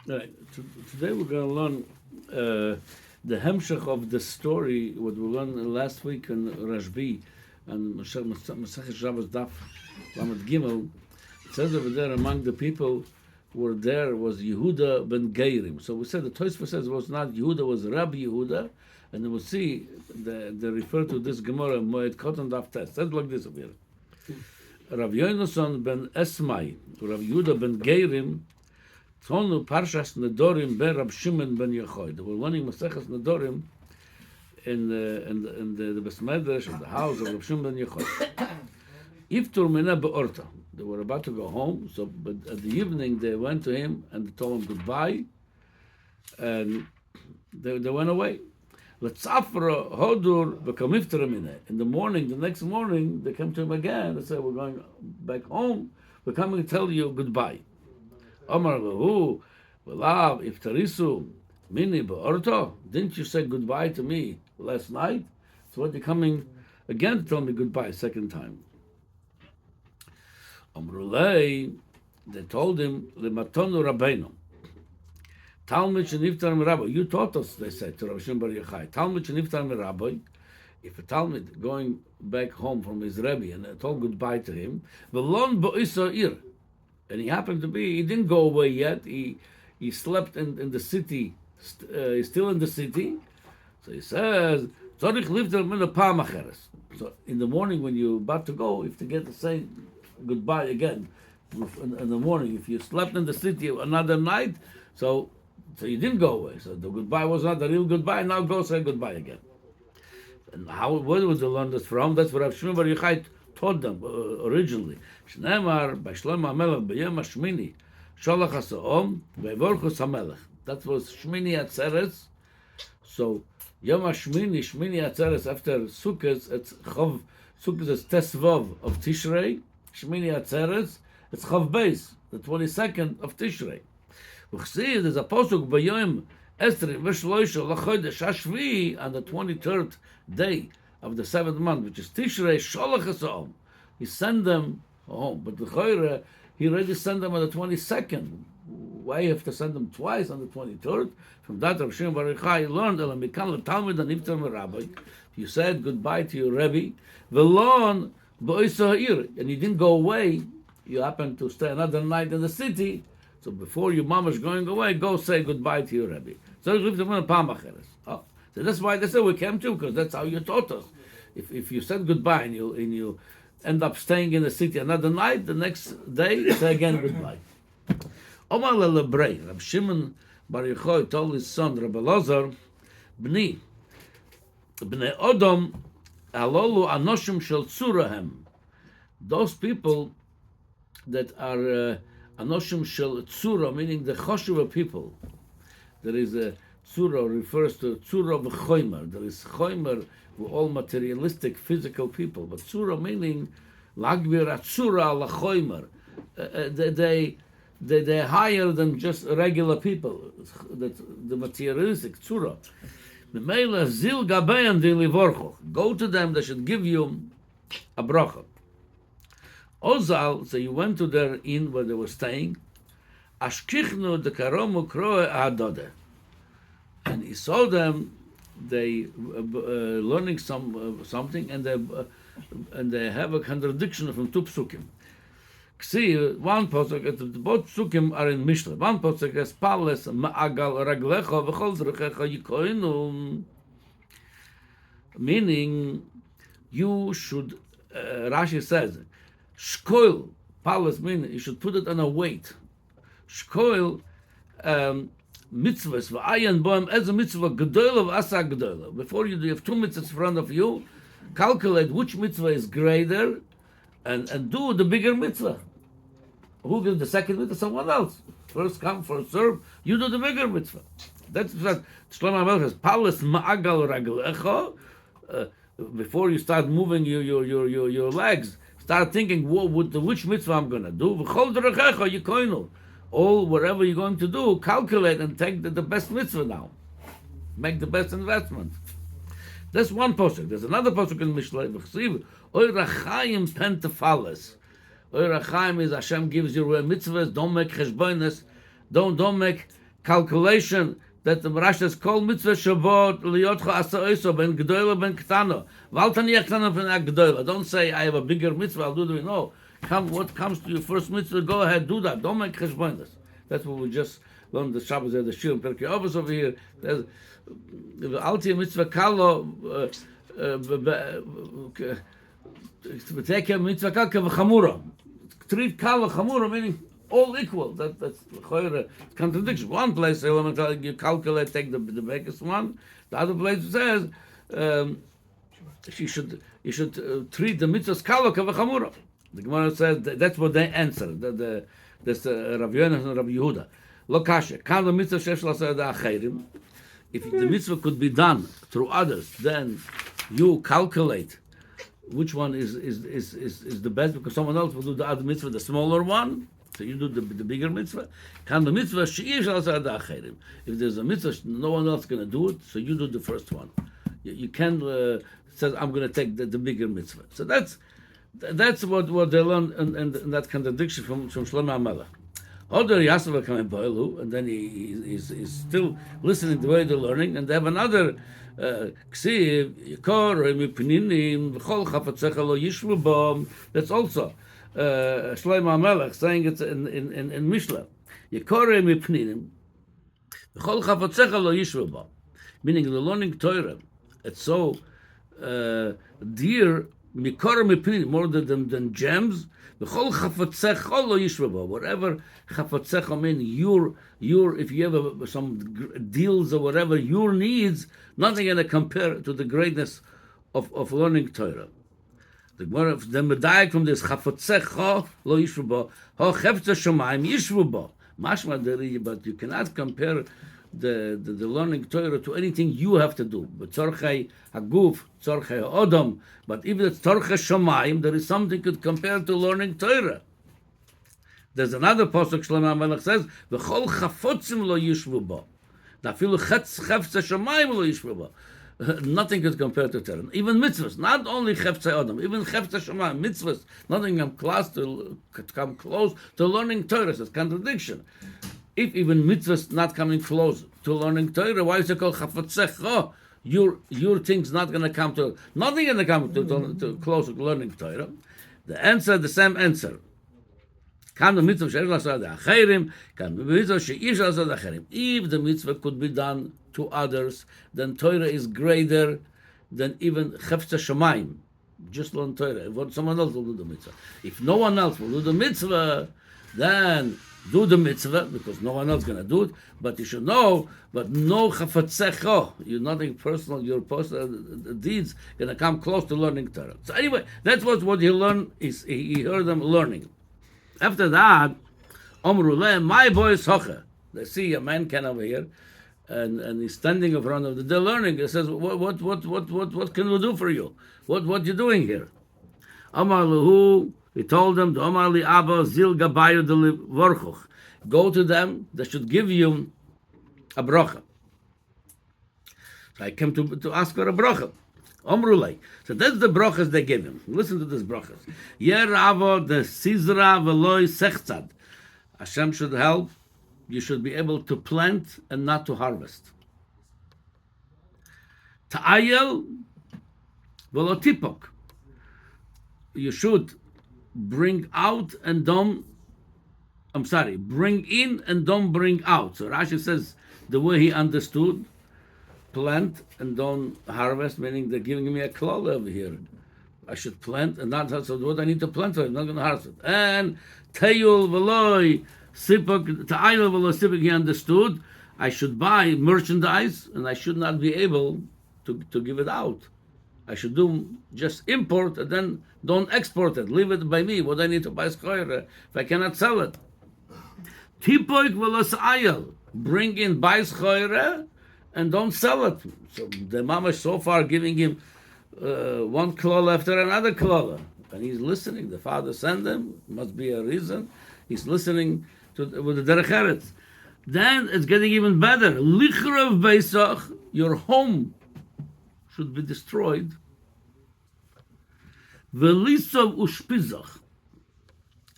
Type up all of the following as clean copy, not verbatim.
Right. Today we're going to learn the hemshech of the story, what we learned last week in Rashbi and Masechet Shabbos Daf Lamed Gimel. It says over there, among the people who were there was Yehuda ben Geirim. So we said the Tosfos says it was not Yehuda, it was Rabbi Yehuda, and then we'll see they refer to this Gemara Moed Kotan Daf Test. Says like this over here. Rav Yonason ben Esmai, Rav Yehuda ben Geirim. Tonu Parshas Nedorim ben Rab Shimon ben Yochai. They were learning Maseches Nedorim in the Beis Medrash of the house of Rab Shimon ben Yochai. Iftur Mina be'orta. They were about to go home, so but at the evening they went to him and they told him goodbye, and they went away. Letzafra Hodur v'kamifter Mina. In the morning, the next morning, they came to him again. They said, "We're going back home. We're coming to tell you goodbye." Amar lahu, v'lav iftarisu mini be'orto. Didn't you say goodbye to me last night? So what, you're coming again to tell me goodbye second time? Amrulei, they told him, lematonu rabbeinu. Talmud sheniftar rabbi. You taught us, they said to Rav Shimon bar Yochai. Talmud sheniftar rabbi. If a Talmud going back home from his Rebbe and told goodbye to him, v'lon bo'isa ir. And he happened to be, he didn't go away yet. He slept in the city. He's still in the city. So he says, so in the morning when you're about to go, you have to get to say goodbye again. In the morning, if you slept in the city another night, so you didn't go away. So the goodbye was not the real goodbye. Now go say goodbye again. And where was they learn this from? That's what Rav Shimon bar Yochai taught them originally. Shneimar by Shlomo HaMelech b'yom hashmini sholach ha'sa'om ve'vorchus HaMelech. That was Shmini Atzeres. So Yom HaShmini, Shmini Atzeres after Sukkot, it's Chav. Sukkot is Tesvav of Tishrei. Shmini Atzeres, it's Chav Beis, the 22nd of Tishrei. We see there's a pasuk b'yom Esrei v'shloisha l'chodesh hashvi on the 23rd day of the 7th month, which is Tishrei sholach ha'sa'om. He sent them home, but the Chayre, he already sent them on the 22nd. Why you have to send them twice on the 23rd? From that, Rav Shimon bar Yochai learned if you said goodbye to your Rebbe, v'lon bo'isa ha'ir, and you didn't go away, you happened to stay another night in the city, so before your mama's going away, go say goodbye to your Rebbe. So that's why they said we came to, because that's how you taught us. If you said goodbye and you end up staying in the city another night, the next day say again goodbye. Omar le'lebrei, Rab Shimon bar Yochai told his son Rabbi Elazar, bnei Odom alolu anoshim shel tzurahem. Those people that are anoshim shel tzura, meaning the choshuva people. There is a tzura refers to tzura v'choimer. There is choimer with all materialistic, physical people, but tzura meaning lagbir atzura ala choimer. They're higher than just regular people. The materialistic tzura. Go to them, they should give you a bracha. Ozal, so you went to their inn where they were staying. Ashkichnu de karomu kroe adode. And he saw them, they learning something, and they have a contradiction from two psukim. See, one pasuk, both psukim are in Mishnah. One pasuk is Pales ma'agal raglecha v'chol zrechecha yikoinu, meaning you should. Rashi says, shkoil Pales meaning you should put it on a weight. Shkoil mitzvahs v'ayan boem as a mitzvah gedola v'asa gedola. Before you do, you have two mitzvahs in front of you. Calculate which mitzvah is greater, and do the bigger mitzvah. Who gives the second mitzvah? Someone else. First come, first serve. You do the bigger mitzvah. That's what Shlomo HaMelech says. Palas ma'agal raglecha. Before you start moving your legs, start thinking which mitzvah I'm going to do. V'chol derechecha yikoinu. All whatever you're going to do, calculate and take the best mitzvah now. Make the best investment. That's one pasuk. There's another pasuk in Mishlei. V'chsiv oy rachayim pentafales. Oy rachayim is Hashem gives you mitzvahs. Don't make cheshbonos. Don't make calculation that the Rashi says kol mitzvah shabbat liyotcha asa oiso ben gdoila ben ktano. Valtani ktano ben gdoila. Don't say I have a bigger mitzvah. I'll do it. No, what comes to your first mitzvah? Go ahead, do that. Don't make cheshbonos. That's what we just learned the Shabbos at the Shiur and Perkei Avos over here. There's the Alti mitzvah kalo. Take a mitzvah kalo kavachamura. Treat kalo chamura meaning all equal. That's a contradiction. One place you calculate, take the biggest one. The other place says you should treat the mitzvahs kalo kavachamura. The Gemara says that's what they answer. That's Rav Yonas and Rav Yehuda. Lo kasha. Kan the mitzvah shesh l'aseh acherim. If the mitzvah could be done through others, then you calculate which one is the best, because someone else will do the other mitzvah, the smaller one. So you do the bigger mitzvah. Kan the mitzvah she'ish l'aseh acherim. If there's a mitzvah, no one else is going to do it, so you do the first one. You can says I'm going to take the bigger mitzvah. So that's what they learn in that contradiction from Shlomo HaMelech. Other Yasser come in Boilu, and then he's still listening the way they're learning, and they have another Ksiv Yikor Mipninim V'chol Chafetzecha Lo Yishvu Bo. That's also Shlomo HaMelech saying it in Mishnah. Yikor Mipninim V'chol Chafetzecha Lo Yishvu Bo. Meaning the learning Torah, it's so dear. More than gems. Whatever chafetzecha mean, your if you have some deals or whatever, your needs, nothing going to compare to the greatness of learning Torah. The medayik from this chafetzecha lo yishvu ho chefetze shamayim yishvu mashma deri, but you cannot compare the learning Torah to anything you have to do. But tzorchei haguf, tzorchei odom. But even it's tzorchei shamayim, there is something could compare to learning Torah. There's another pasuk Shlomo HaMelech says, "V'chol chafotzim lo yishvu bo." Now, filu chefetze shamayim lo yishvu bo. Nothing could compare to Torah. Even mitzvahs, not only chefetze odom, even chefetze shamayim, mitzvahs, nothing come close to learning Torah. It's a contradiction. If even mitzvahs not coming close to learning Torah, why is it called chafetzecha? Your thing's not going to come to, nothing going to come to close to learning Torah. The answer, the same answer. If the mitzvah could be done to others, then Torah is greater than even chefetze shamayim. Just learn Torah. Someone else will do the mitzvah. If no one else will do the mitzvah, then do the mitzvah, because no one else is going to do it, but you should know, but no chafetzecha, you're nothing personal, your personal deeds going to come close to learning Torah. So anyway, that's what he learned, he heard them learning. After that, Omru le, my boy is hoche. They see a man came over here, and he's standing in front of them. They're learning. He says, what can we do for you? What you doing here? Amar lehu, he told them, Omar li Abba zil gabayu de vorchuch. Go to them, they should give you a bracha. So I came to ask for a bracha. Omrulay. So that's the brachas they give him. Listen to this brachas. Yer avo de sizra veloy sechtzad. Hashem should help. You should be able to plant and not to harvest. Ta'ayel velo tipok. You should bring out and don't, bring in and don't bring out. So Rashi says the way he understood, plant and don't harvest, meaning they're giving me a klal over here. I should plant and not harvest. So what I need to plant for, I'm not going to harvest it. And teyul veloy sipok, ta'ayel veloy sipok, he understood, I should buy merchandise and I should not be able to give it out. I should do just import and then don't export it. Leave it by me. What I need to buy schoire if I cannot sell it. Tipoik velos ayel. Bring in buy schoire and don't sell it. So the mama is so far giving him one klala after another klala. And he's listening. The father sent him. Must be a reason. He's listening with the derech eretz. Then it's getting even better. Lichrav beisach. Your home should be destroyed. Velisov ushpizach,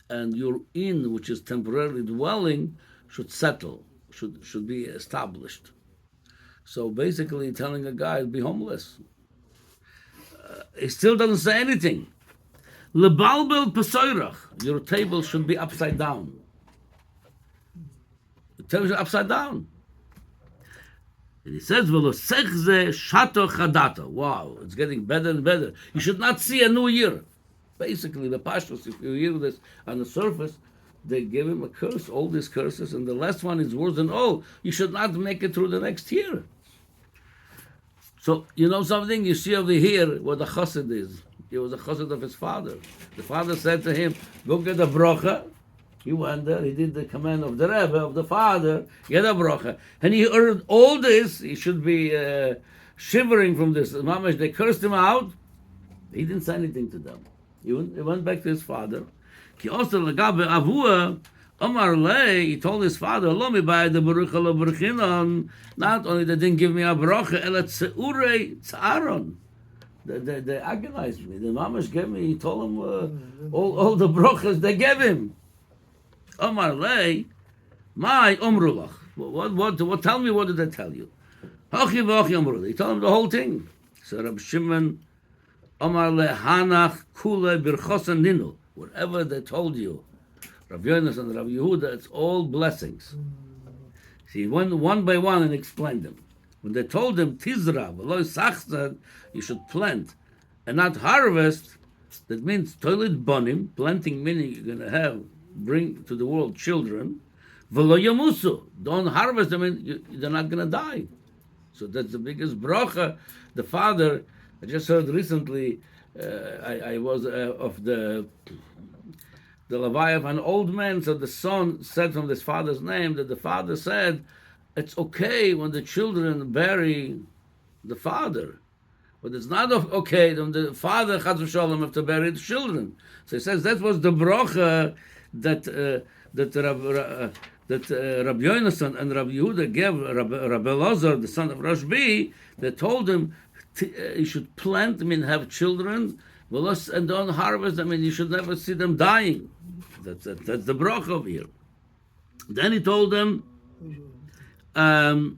and your inn, which is temporarily dwelling, should settle. should be established. So basically, telling a guy to be homeless, he still doesn't say anything. Lebalbel pesoirach, your table should be upside down. The table should be upside down. And he says, "Velosechze shato chadato." Wow, it's getting better and better. You should not see a new year. Basically, the pashtos, if you hear this on the surface, they give him a curse, all these curses, and the last one is worse than all. You should not make it through the next year. So, you know something? You see over here what the chassid is. He was a chassid of his father. The father said to him, go get a brocha. He went there, he did the command of the Rebbe, of the father, get a brocha. And he heard all this, he should be shivering from this. Mamash, they cursed him out. He didn't say anything to them. He went back to his father. He told his father, not only they didn't give me a bracha, they agonized me. The mamash gave me, he told him all the brachas they gave him. Omar lei, my umrulach. What? Tell me, what did they tell you? He told him the whole thing. So Rab Shimon, Omar le hanach kule birchosan ninu. Whatever they told you, Rav Yonas and Rav Yehuda, it's all blessings. See, one by one and explained them. When they told him tizra v'lo sachzad, you should plant and not harvest. That means toilet bonim, planting meaning you're going to bring to the world children. V'lo yamusu, don't harvest them, they're not going to die. So that's the biggest bracha. The father, I just heard recently, I was of the Levi of an old man. So the son said from his father's name that the father said, it's okay when the children bury the father, but it's not okay when the father Chas v'Shalom have to bury the children. So he says that was the bracha that Rabbi Yonasan and Rabbi Yehuda gave Rabbi Elazar, the son of Rashbi. They told him you should plant, have children, and don't harvest them, and you should never see them dying. That's the bracha over here. Then he told them, Ta'ayel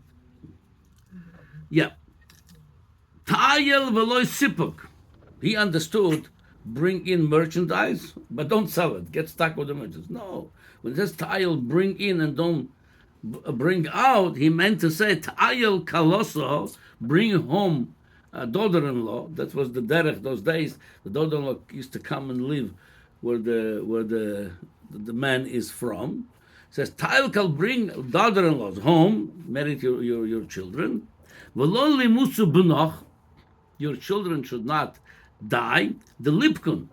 v'loy sipuk. He understood, bring in merchandise, but don't sell it. Get stuck with the merchandise. No. When it says Ta'ayel, bring in and don't bring out, he meant to say Ta'ayel kaloso, bring home a daughter-in-law. That was the derech those days. The daughter-in-law used to come and live where the man is from. It says Ta'ayel kal, bring daughter-in-laws home, marry your children. V'lo limusu b'noch, your children should not die. The lipkun,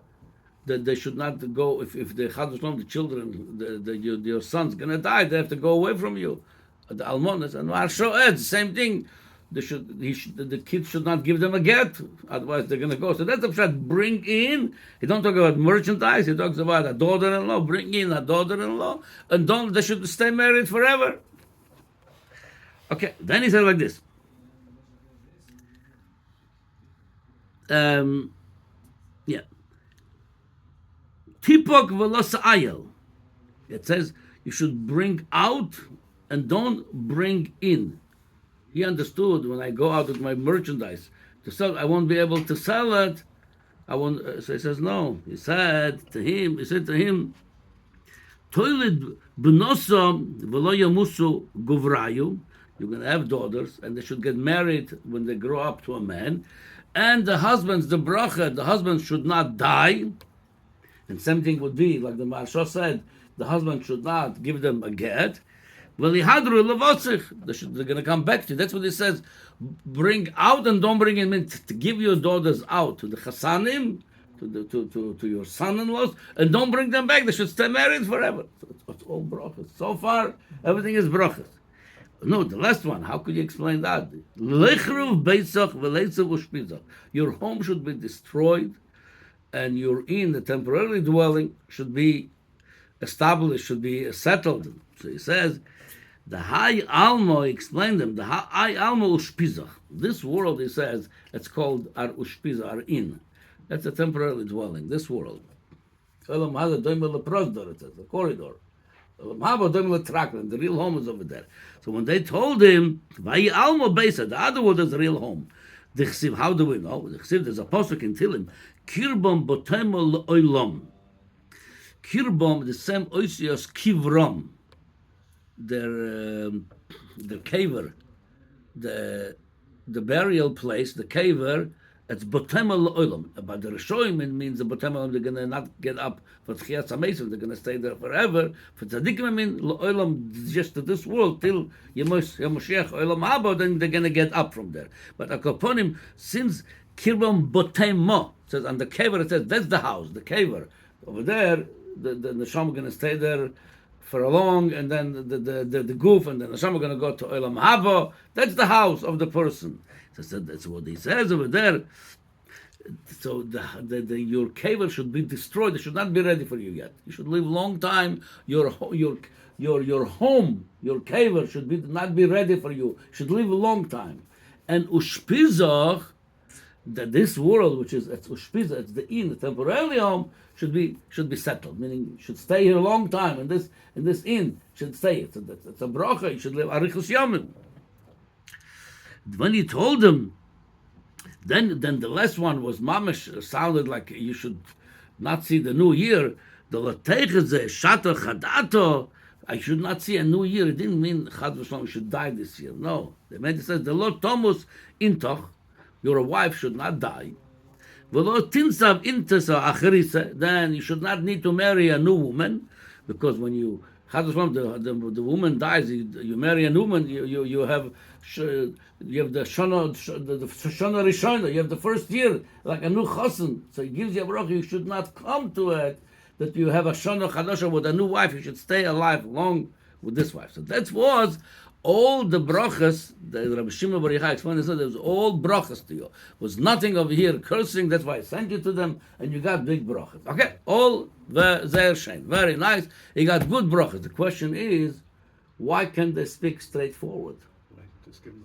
that they should not go, if the Chas v'Shalom, the children, your son's going to die, they have to go away from you. The almonas and marshoed, same thing. The kids should not give them a get, otherwise they're going to go. So that's the pshat, bring in. He don't talk about merchandise, he talks about a daughter-in-law, bring in a daughter-in-law, and they should stay married forever. Okay, then he said like this. Tipok v'lo sa'ayel. It says you should bring out and don't bring in. He understood when I go out with my merchandise to sell, I won't be able to sell it. I won't. So he says no. He said to him, Toiled b'noso v'lo yamusu guvrayu. You're going to have daughters, and they should get married when they grow up to a man. And the husbands, the bracha, the husbands should not die. And same thing would be, like the Maharsha said, the husband should not give them a get. Well, they're going to come back to you. That's what he says. Bring out and don't bring in. To give your daughters out to the chasanim, to your son-in-laws, and don't bring them back. They should stay married forever. So it's all brachas. So far, everything is brachas. No, the last one, how could you explain that? Your home should be destroyed, and your inn, the temporary dwelling, should be established, should be settled. So he says, the High Alma explained them, the High Alma Ushpizach. This world, he says, it's called our Ushpizach, our inn. That's a temporary dwelling, this world. It says, a corridor. The real home is over there. So when they told him, the other word is real home. How do we know? There's a pasuk in Tilim, Kirbom Botemo Oilom. Kirbom, the same oisios kivrom, the caver, the burial place, the caver. It's botemel oilam. But the Rishonim, it means the botemel, they're gonna not get up for Tchias HaMesim, they're gonna stay there forever. For Tzadikim, I mean oilam, just to this world till Yemoshiach oilam haba, then they're gonna get up from there. But Akoponim, since kirbam botemo says on the caver, it says that's the house, the caver over there. The neshama are going to stay there for a long, and then the goof, and then the neshama are going to go to Olam Haba. That's the house of the person. So that's what he says over there. So your caver should be destroyed. It should not be ready for you yet. You should live long time. Your home, your caver should not be ready for you. You should live a long time. And ushpizach, that this world, which is it's ushpizach, it's the inn, the temporary home, should be settled, meaning should stay here a long time, and this inn should stay. It's a bracha. You should live arichus yamim. When he told them, then the last one was mamish, sounded like you should not see the new year. The lateicheze shato chadato. I should not see a new year. It didn't mean chad v'shalom should die this year. No, the man says the Lord Thomas intoch, your wife should not die. Then you should not need to marry a new woman, because when the woman dies, you marry a new woman. You have the shana rishona. You have the first year like a new chassan. So it gives you a bracha. You should not come to it that you have a shana chadasha with a new wife. You should stay alive long with this wife. So that was all the brachas. The Rabbi Shimon Bar Yochai explained, there was all brachas to you. Was nothing over here cursing. That's why I sent you to them, and you got big brachas. Okay, all very shame, very nice. You got good brachas. The question is, why can't they speak straightforward? Right. Just give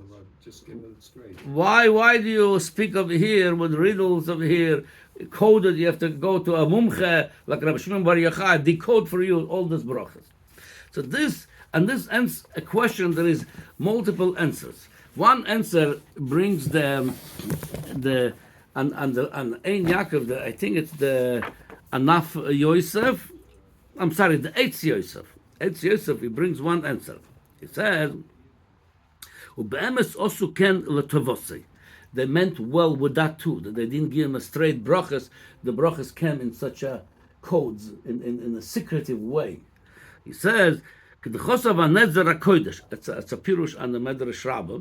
them it straight. Why do you speak over here with riddles over here, coded? You have to go to a mumche like Rabbi Shimon Bar Yochai, decode for you all these brachas. So this answers a question. There is multiple answers. One answer brings the Ein Yaakov. I think it's the Anaf Yosef. I'm sorry, the Eitz Yosef. Eitz Yosef. He brings one answer. He says, "Ubeemes osu ken letovosei." They meant well with that too. That they didn't give him a straight brachas. The brachas came in such a codes in a secretive way. He says, it's a pirush on the Medrash Rabbah.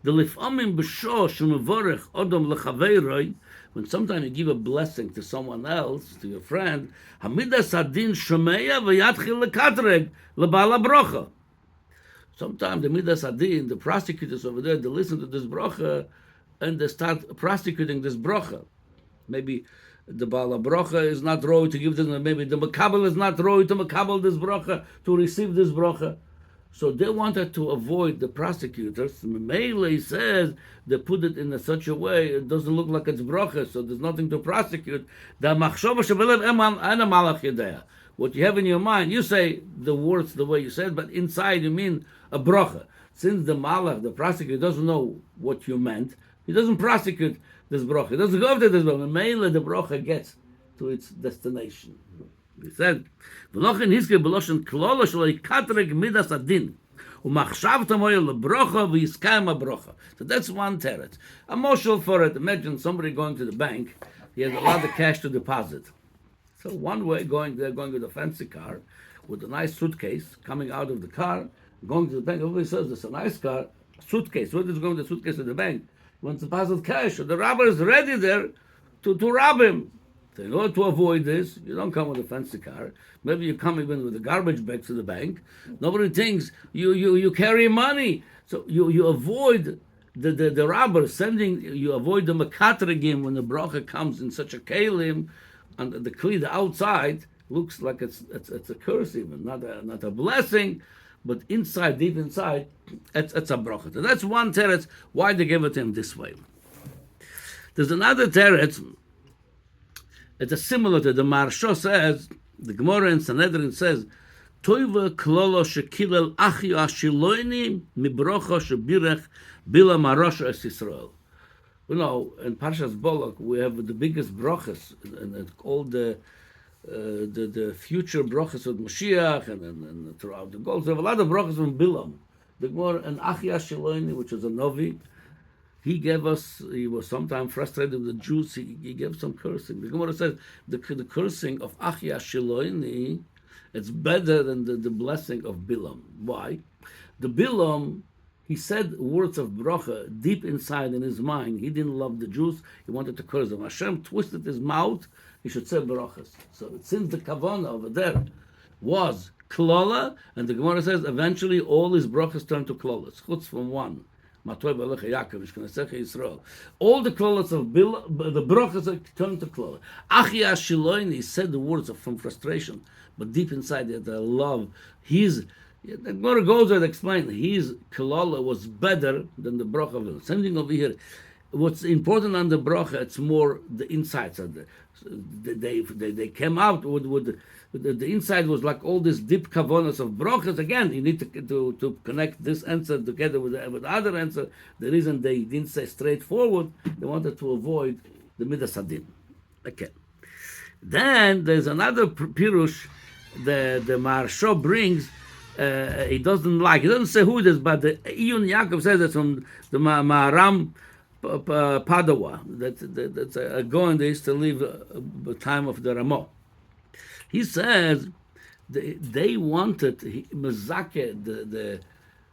The lifamim b'sho shemevorech odom lechaveiroi. When sometimes you give a blessing to someone else, to your friend, hamidas hadin shomeya v'yatchil lekatreg lebala brocha. Sometimes the midas hadin, the prosecutors over there, they listen to this brocha and they start prosecuting this brocha. Maybe the Baal Brocha is not roy to give them, maybe the Makabal is not roy to Makabal this Brocha, to receive this Brocha. So they wanted to avoid the prosecutors. Melee says they put it in such a way, it doesn't look like it's Brocha, so there's nothing to prosecute. What you have in your mind, you say the words the way you said, but inside you mean a Brocha. Since the Malach, the prosecutor, doesn't know what you meant, he doesn't prosecute this brocha. It doesn't go after this brocha. Mainly the brocha gets to its destination. He said, "V'lochin hiske b'loshen klolo shelo ikatreg midas adin u'machshavtam hoye lebrocha v'yiskayim brocha." So that's one teretz. A moshel for it. Imagine somebody going to the bank. He has a lot of cash to deposit. So one way they're going with a fancy car with a nice suitcase coming out of the car, going to the bank. Everybody says it's a nice car. Suitcase. Where is going the suitcase to the bank? Wants to deposit cash. So the robber is ready there to rob him. So in order to avoid this, you don't come with a fancy car. Maybe you come even with a garbage bag to the bank. Nobody thinks you carry money. So you avoid the robber sending. You avoid the makatregim when the bracha comes in such a kalim, and the kli, the outside looks like it's a curse even, not a blessing. But inside, deep inside, it's a bracha. So that's one teretz why they give it to him this way. There's another teretz. It's a similar to the Maharsha says, the Gemara in Sanhedrin says, Toiva klolo shekilel achio ashiloini mibrocha shebirech bila marosha es Yisrael. You know, in Parshas Bolak we have the biggest brachas and all the future brachas of Mashiach and throughout the Gold. So we have a lot of brachas from Bilam. The Gemara and Achia Shiloini, which is a Novi, he was sometimes frustrated with the Jews, he gave some cursing. The Gemara says the cursing of Achia Shiloini, it's better than the blessing of Bilam. Why? The Bilam, he said words of bracha deep inside in his mind. He didn't love the Jews, he wanted to curse them. Hashem twisted his mouth, he should say brachas. So since the kavanah over there was klala, and the Gemara says eventually all his brachas turned to klalas. Chutz from one. Matoy b'alecha Yaakov, Ishkanesecha Yisrael. All the klalas of the brachas turned to klala. Achia Shiloini said the words from frustration, but deep inside that the love, the Gemara goes there to explain his klala was better than the bracha of it. Same thing over here. What's important on the bracha, it's more the insides of they came out with the inside was like all these deep kavanas of brachas. Again, you need to connect this answer together with the other answer. The reason they didn't say straightforward, they wanted to avoid the midas hadin. Okay. Then there's another pirush the Maharsha brings. He doesn't say who it is, but the Ein Yaakov says it's from the Maharam Padua. That's a Gaon they used to live the time of the Ramah. He says they wanted Mezake, the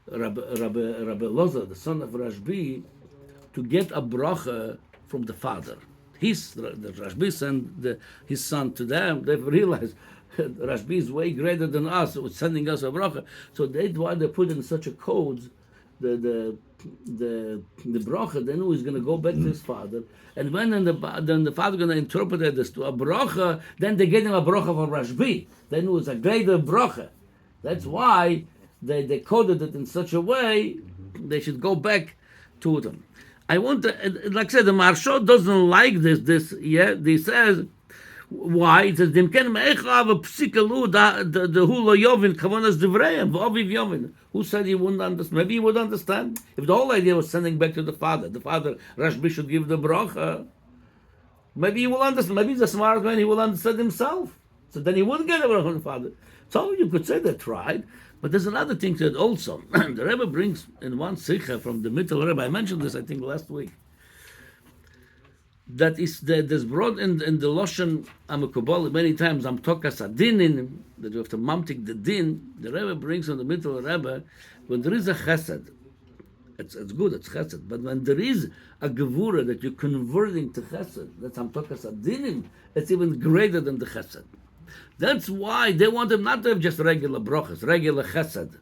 Rabbi Loza, the son of Rashbi, to get a bracha from the father. The Rashbi sent his son to them. They've realized Rashbi is way greater than us, with sending us a bracha. So they put in such a code the bracha. They knew he's going to go back to his father, and when the father going to interpret this to a bracha, then they gave him a bracha for Rashbi. They knew it's a greater bracha. That's why they coded it in such a way they should go back to them. I want to, like I said, the Maharsha doesn't like this. Yeah, he says. Why? It says, "Dem ken me'echav psikalu the hu lo yovin kavanas divrayim v'aviv yovin." Who said he wouldn't understand? Maybe he would understand if the whole idea was sending back to the father. The father, Rashbi, should give the bracha. Maybe he will understand. Maybe he's a smart man. He will understand himself. So then he wouldn't get a bracha from the father. So you could say that's right. But there's another thing to it also. The Rebbe brings in one sikha from the Mittel Rebbe. I mentioned this, I think, last week. That is there's brought in the Loshen Amakobol many times. I'm tokas adinin that you have to mamtik the din. The Rebbe brings on the middle Rebbe when there is a chesed, it's good, it's chesed. But when there is a gevura that you're converting to chesed, that's I'm tokas adinin. It's even greater than the chesed. That's why they wanted not to have just regular brachas, regular chesed.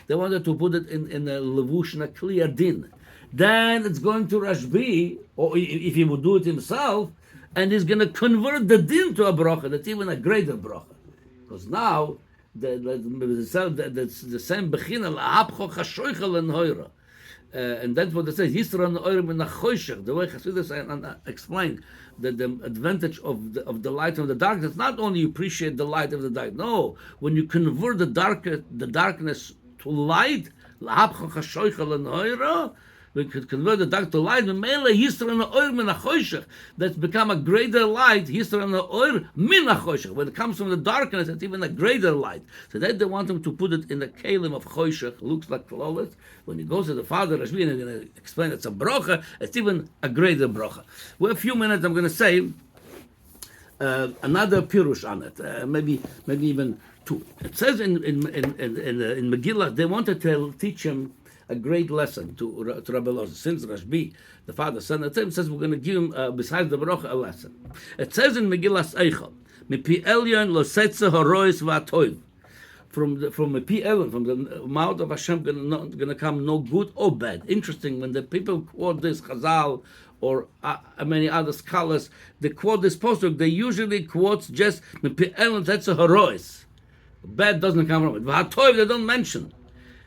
They wanted to put it in a levush, in a clear din. Then it's going to Rashbi, or if he would do it himself, and he's going to convert the din to a bracha. That's even a greater bracha, because now that's the same bechina la'apcho chashoichel and hoira, and that's what it says. Yisra ne'orim v'nachoshech. The way Chassidus explained that the advantage of the light and the darkness. Not only you appreciate the light of the dark. No, when you convert the darkness to light, la'apcho chashoichel and hoira. We could convert the dark to light. That's become a greater light. When it comes from the darkness, it's even a greater light. So that they want him to put it in the kalim of choshech. Looks like flawless. When he goes to the father, Rashbi, and they're going to explain it's a bracha, it's even a greater bracha. Well, a few minutes, I'm going to say another pirush on it. Maybe even two. It says in Megillah, they wanted to teach him a great lesson to Rabbi Loza. Since Rashbi, the father, son, it says we're going to give him, besides the bracha, a lesson. It says in Megillas Eichel, Mipi Elyon lo setze horois v'atoiv. From Mipi Elyon, from the mouth of Hashem, going to come no good or bad. Interesting, when the people quote this Chazal or many other scholars, they quote this postuk, they usually quote just Mipi Elyon setze horois. Bad doesn't come from it. V'atoiv they don't mention.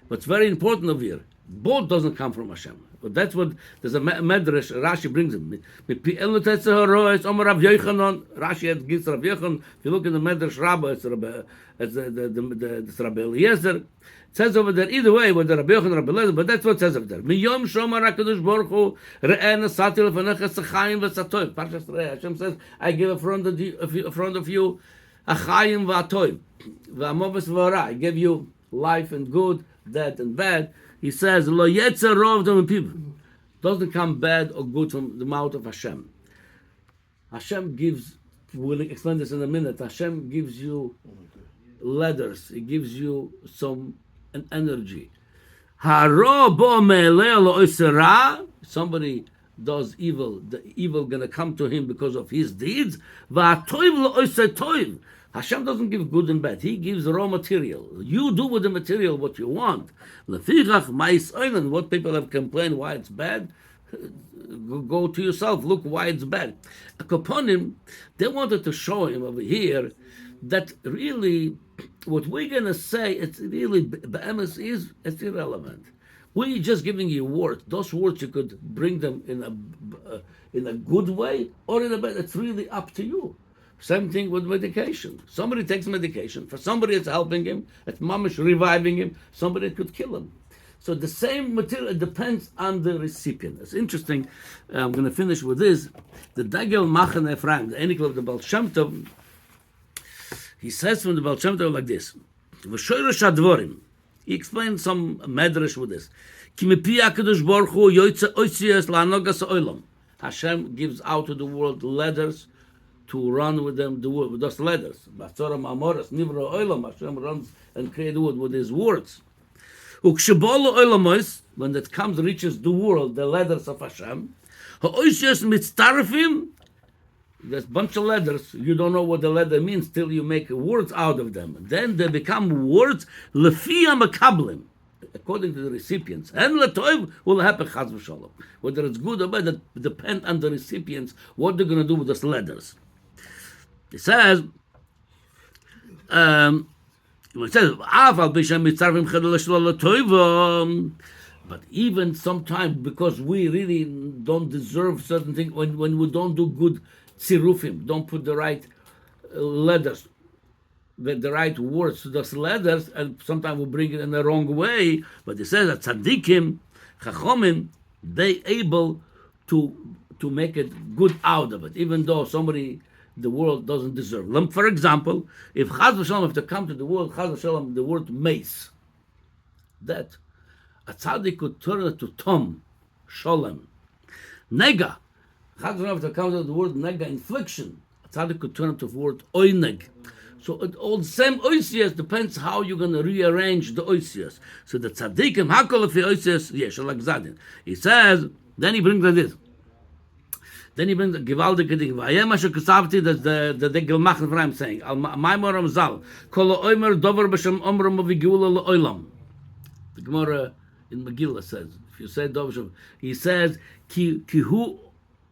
What's very important over here, Both doesn't come from Hashem. But that's what there's a medrash. Rashi brings it. Rashi had gives Rav Yochanan. If you look in the medrash Rabbah, it's Rabbi Eliezer. It says over there either way with the Rabbi Yochanan, Rabbi Eliezer, but that's what it says over there. Miyom Shomar Hakadosh Baruch Hu Re'eh Nasati Lefanecha Sechayim V'Satoim. Parshas Re'eh. Hashem says, I give in front of you a Chayim V'Atoim V'Amoves V'Ara. I give you life and good, that and bad. He says, Lo Yetzer Rov Dem People. Doesn't come bad or good from the mouth of Hashem. Hashem gives, we'll explain this in a minute, Hashem gives you letters. He gives you an energy. Somebody does evil, the evil gonna come to him because of his deeds. Hashem doesn't give good and bad. He gives raw material. You do with the material what you want. What people have complained why it's bad, go to yourself. Look why it's bad. Upon him, they wanted to show him over here that really what we're going to say, it's really, it's irrelevant. We're just giving you words. Those words you could bring them in a good way or in a bad. It's really up to you. Same thing with medication. Somebody takes medication. For somebody it's helping him, it's mamish reviving him. Somebody could kill him. So the same material depends on the recipient. It's interesting. I'm going to finish with this. The Dagel Machane Ephraim, the Enikel of the Baal Shem Tov, he says from the Baal Shem Tov like this. He explains some medrash with this. Hashem gives out to the world letters to run with them, the word, with those letters. Hashem runs and creates the word with his words. When that comes, reaches the world, the letters of Hashem, there's a bunch of letters, you don't know what the letter means till you make words out of them. Then they become words, according to the recipients. And letoiv will happen, chas v'shalom. Whether it's good or bad, that depends on the recipients, what they're going to do with those letters. It says, but even sometimes, because we really don't deserve certain things, when we don't do good tzirufim, don't put the right letters, the right words to those letters, and sometimes we bring it in the wrong way. But it says that tzaddikim, chachomim, they able to make it good out of it, even though the world doesn't deserve. For example, if Chaz v'Shalom, if they come to the world, Chaz v'Shalom, the word mace, that a tzaddik could turn it to tom, sholem. Nega, Chaz v'Shalom, if they come to the word nega, infliction, a tzaddik could turn it to the word oineg. So all the same oisias depends how you're going to rearrange the oisias. So the tzaddikim hakol of the oisias, yes, like zadin. He says, then he brings like this. Then he brings the Givaldige Ding. Vayem asher kasavti, that's the Degel Machen for I'm saying. Al Maimor Ramzal. Kol oimer dover b'shem omram v'geula le'olam. The Gemara in Megillah says, if you say dover, he says, ki hu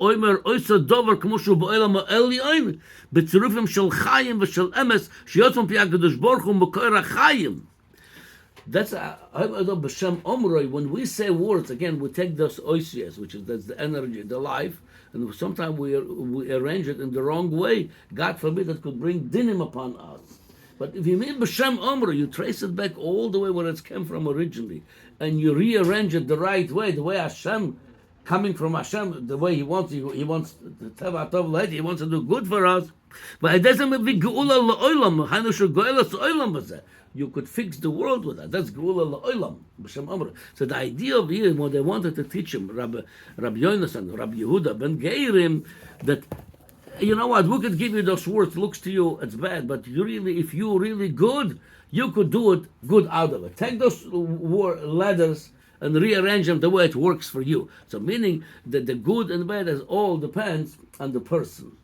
oimer oisa dover k'moshu b'olam ha'elyon b'tzirufim shel chayim v'shel emes sheyotzon pi HaKadosh Baruch Hu m'koyer ha'chayim. That's b'shem omroi. When we say words, again, we take those oisias, that's the energy, the life, and sometimes we arrange it in the wrong way. God forbid it could bring dinim upon us. But if you mean b'shem omroi, you trace it back all the way where it came from originally, and you rearrange it the right way, the way Hashem, coming from Hashem, the way He wants to do good for us. But it doesn't mean geula le'olam. Hanushur goelas olam. You could fix the world with that. That's geula le'olam. B'shem omroi. So the idea of here, what they wanted to teach him, Rabbi Yonasan, Rabbi Yehuda ben Geirim, that you know what, we could give you those words. Looks to you it's bad, but if you're really good, you could do it good out of it. Take those letters and rearrange them the way it works for you. So meaning that the good and bad all depends on the person.